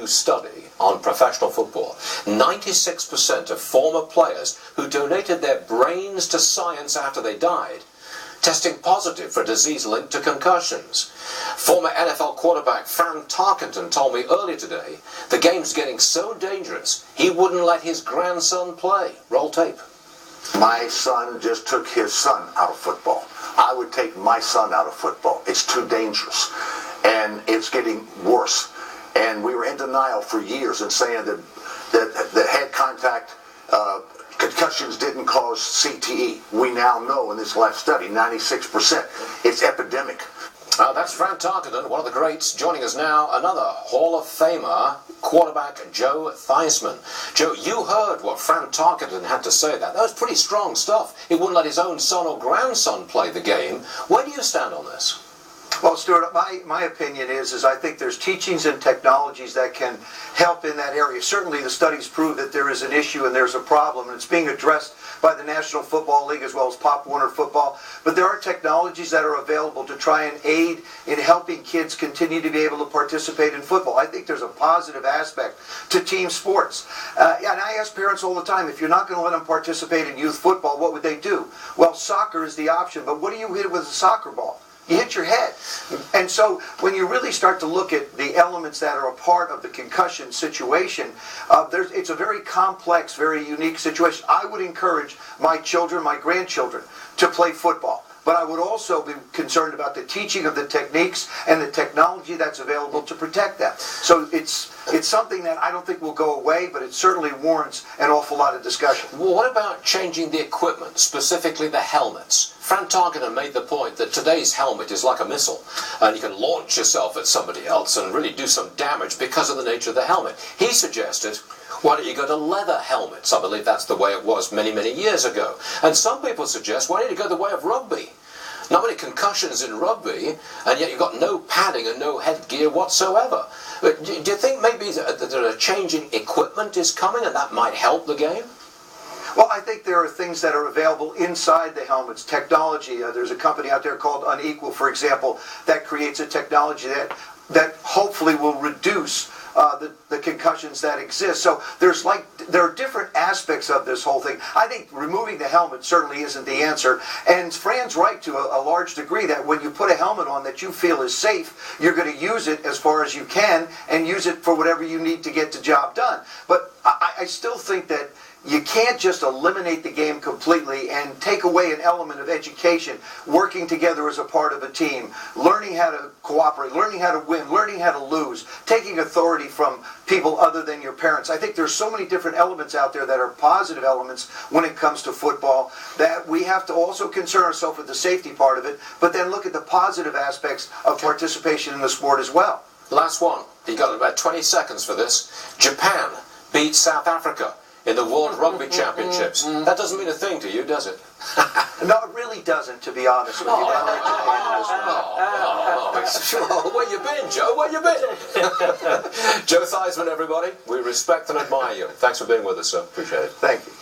new study on professional football. 96% of former players who donated their brains to science after they died testing positive for a disease linked to concussions. Former NFL quarterback Fran Tarkenton told me earlier today the game's getting so dangerous he wouldn't let his grandson play. Roll tape. My son just took his son out of football. I would take my son out of football. It's too dangerous. And it's getting worse. And we were in denial for years and saying that head contact concussions didn't cause CTE. We now know in this last study, 96%. It's epidemic. That's Fran Tarkenton, one of the greats. Joining us now, another Hall of Famer, quarterback Joe Theismann. Joe, you heard what Fran Tarkenton had to say. That was pretty strong stuff. He wouldn't let his own son or grandson play the game. Where do you stand on this? Well, Stuart, my opinion is I think there's teachings and technologies that can help in that area. Certainly the studies prove that there is an issue and there's a problem, and it's being addressed by the National Football League as well as Pop Warner Football. But there are technologies that are available to try and aid in helping kids continue to be able to participate in football. I think there's a positive aspect to team sports. And I ask parents all the time, if you're not going to let them participate in youth football, what would they do? Well, soccer is the option, but what do you hit with a soccer ball? You hit your head. And so when you really start to look at the elements that are a part of the concussion situation, it's a very complex, very unique situation. I would encourage my children, my grandchildren, to play football. But I would also be concerned about the teaching of the techniques and the technology that's available to protect them. So it's something that I don't think will go away, but it certainly warrants an awful lot of discussion. Well, what about changing the equipment, specifically the helmets? Fran Tarkenton made the point that today's helmet is like a missile, and you can launch yourself at somebody else and really do some damage because of the nature of the helmet. He suggested, why don't you go to leather helmets? I believe that's the way it was many, many years ago. And some people suggest, why don't you go the way of rugby? Not many concussions in rugby, and yet you've got no padding and no headgear whatsoever. But do you think maybe that a change in equipment is coming and that might help the game? Well, I think there are things that are available inside the helmets. Technology, there's a company out there called Unequal, for example, that creates a technology that hopefully will reduce the concussions that exist. So there are different aspects of this whole thing. I think removing the helmet certainly isn't the answer. And Fran's right to a large degree that when you put a helmet on that you feel is safe, you're going to use it as far as you can and use it for whatever you need to get the job done. But I still think that you can't just eliminate the game completely and take away an element of education, working together as a part of a team, learning how to cooperate, learning how to win, learning how to lose, taking authority from people other than your parents. I think there's so many different elements out there that are positive elements when it comes to football that we have to also concern ourselves with the safety part of it, but then look at the positive aspects of participation in the sport as well. Last one. You got about 20 seconds for this. Japan beat South Africa in the World Rugby Championships. That doesn't mean a thing to you, does it? No, it really doesn't, to be honest with you. Where you been, Joe? Where you been? Joe Theismann, everybody. We respect and admire you. Thanks for being with us, sir. Appreciate it. Thank you.